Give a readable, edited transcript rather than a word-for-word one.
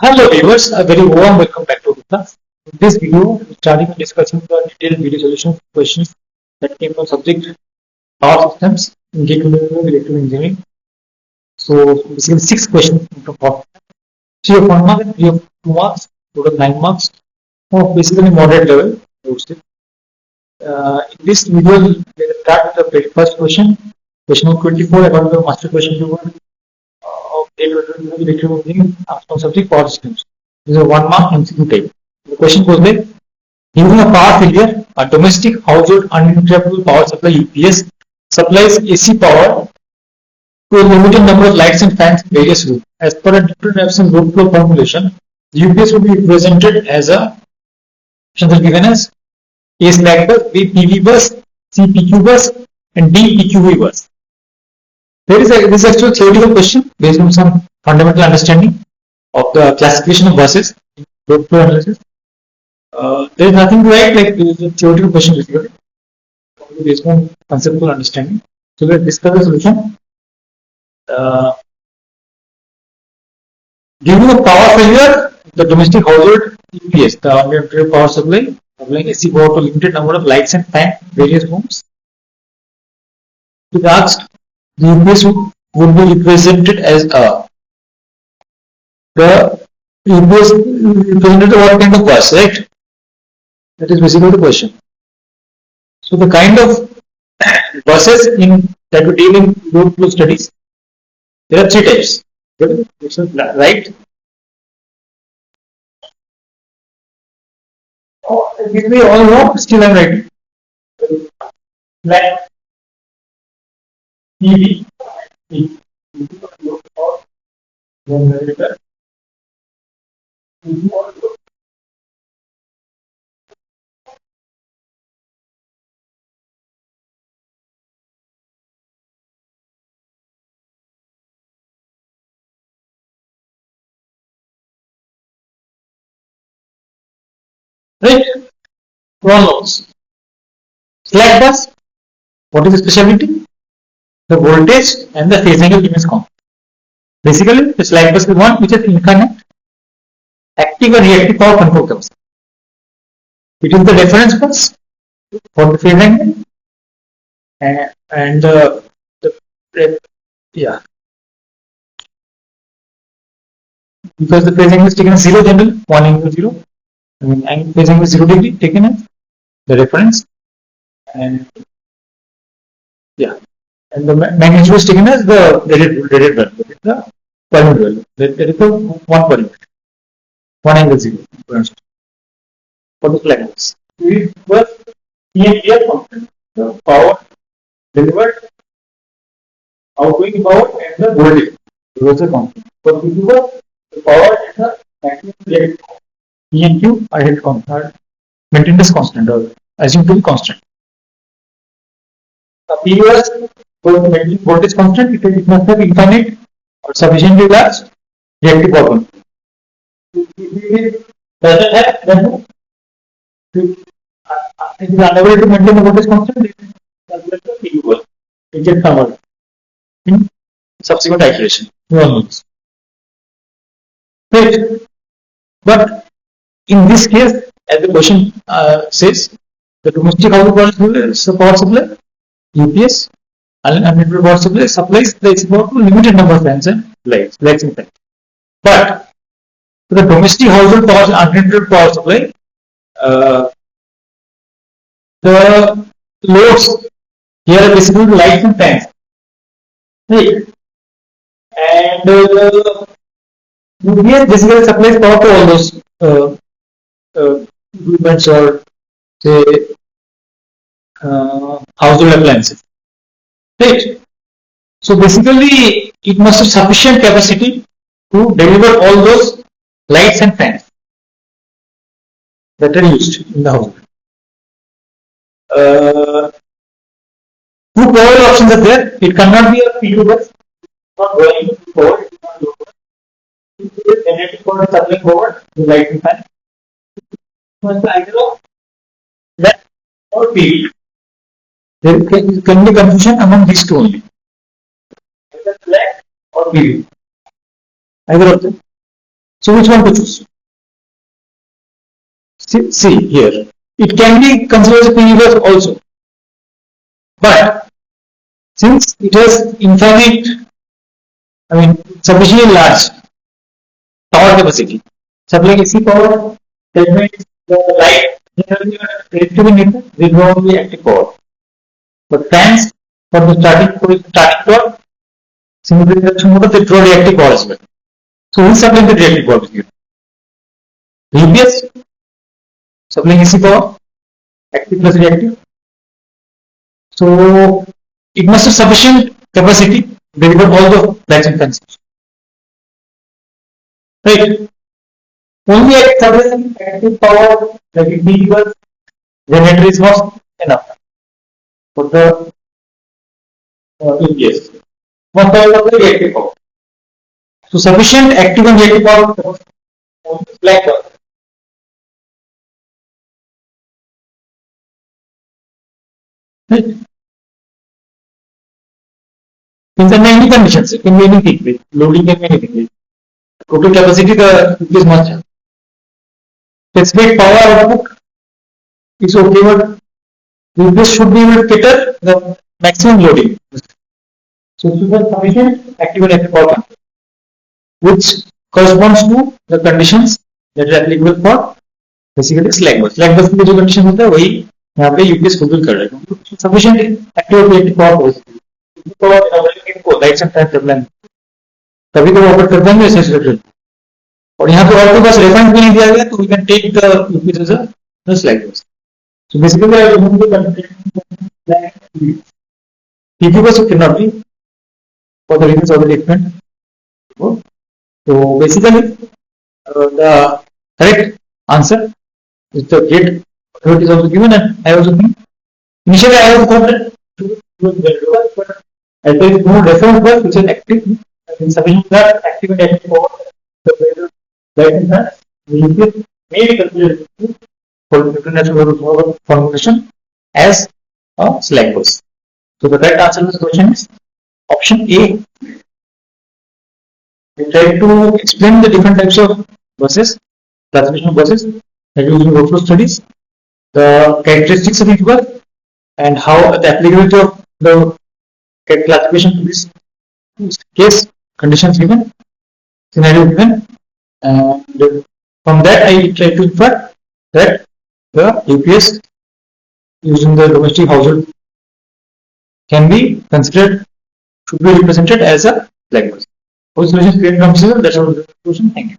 Hello viewers, a very warm welcome back to the class. In this video, starting with discussing the detailed video solution questions that came from subject power systems in electrical engineering. So basically 6 questions from power. 3 of 1 mark and 3 of 2 marks, total 9 marks of basically moderate level. I would say. In this video, we will start with the very first question, question number 24 about the master question paper of electrical engineering from subject power systems. This is a 1 mark MCQ type. The question goes like, during a power failure, a domestic household uninterruptible power supply UPS supplies AC power to a limited number of lights and fans in various rooms. As per a different Epson load flow formulation, the UPS will be represented as a given as A slack bus, B PV bus, C PQ bus, and D PQV bus. This is actually a theoretical question based on some fundamental understanding of the classification of buses in load flow analysis. There is nothing to write, like this is a theoretical question basically based on conceptual understanding. So let's discuss the solution. During a power failure, the domestic household UPS, the uninterrupted power supply, supplying AC power to a limited number of lights and fans in various rooms. It is asked, the UPS would be represented as the UPS represented what kind of bus, right? That is basically the question. So the kind of buses that we deal in load flow studies, there are 3 types. Right? This we all know, still I am writing. Flat PV, generator, right? One loads. Slack bus, what is the specialty? The voltage and the phase angle remains constant. Basically, the slack bus is one which is infinite active and reactive power control capacity. It is the reference bus for the phase angle and because the phase angle is taken as 0 generally, 1 angle 0. And phase angle is 0 degree taken as the reference, and and the magnitude is taken as the rated value, the per unit value. That is the 1 per unit, 1 angle 0 for the slack bus. We first here function, the power delivered, outgoing power, and the voltage. Those are constant. For the power and the maximum rated power. P and Q are held constant, maintained as constant or assumed to be constant. PUS for maintaining voltage constant, it must have infinite or sufficiently large reactive power. Doesn't have, then it is unable to maintain the voltage constant, it is calculated the PUS. It gets converted in subsequent iteration. Right. But in this case, as the question says, the domestic household power supply UPS uninterruptible power supply supplies the AC power to limited number of fans and lights and fans. But the domestic household power uninterruptible power supply, the loads here are basically lights and fans, right? And UPS basically supplies power to all those equipments or say household appliances, right? So basically it must have sufficient capacity to deliver all those lights and fans that are used in the house. 2 power options are there. It cannot be a PU bus, not going forward, it not lower. It is generating power supplying forward to light and fan. Must either of that or PV. There can be confusion among these two only. Either slack or PV. Either of them. So which one to choose? See here, it can be considered as a PV bus also, but since it has infinite, sufficiently large power capacity, supplying AC power, that means the light generally electric will not be active power. But fans for the starting torque, single induction motor, they draw reactive power as well. So who is supplying the reactive power here? UPS supplying AC power, active plus reactive. So it must have sufficient capacity to deliver all the lights and fans. Right? Only at certain active power, like individual generator is not enough for the UPS. One third of the reactive power. So sufficient active and reactive power on the black power. Right? In any conditions, it can be anything. With loading can be anything. Total capacity the UPS must have. Specific power output is okay, but UPS should be able to cater the maximum loading. So it should have sufficient active and active power, which corresponds to the conditions that are applicable for basically slack bus. Slack bus की जो condition होता है वही यहाँ पे UPS fulfill कर रहा है. Sufficient active और reactive power possible. को लाइट्स एंड फैन सप्लाई तभी तो ऑपरेट कर पाएंगे ऐसे. और यहाँ पे और बस रेफरेंस भी नहीं दिया गया तो we can take the UPS as a slack bus. So basically I remove the constraint PQ bus cannot be for the reasons already explained. So basically the correct answer is the gate authority is also given, and I also think initially I also thought that but as there is no reference bus which is active, insufficient that active and active power the light and fans may be considered for international formulation as a slack bus. So the correct answer to this question is option A. We try to explain the different types of buses, classification of buses that using workflow studies, the characteristics of each bus, and how the applicability of the classification to this case, conditions given, scenario given, and from that I try to infer that the UPS using the domestic household can be considered, should be represented as a slack bus. Solution created from that's all the solution. Thank you.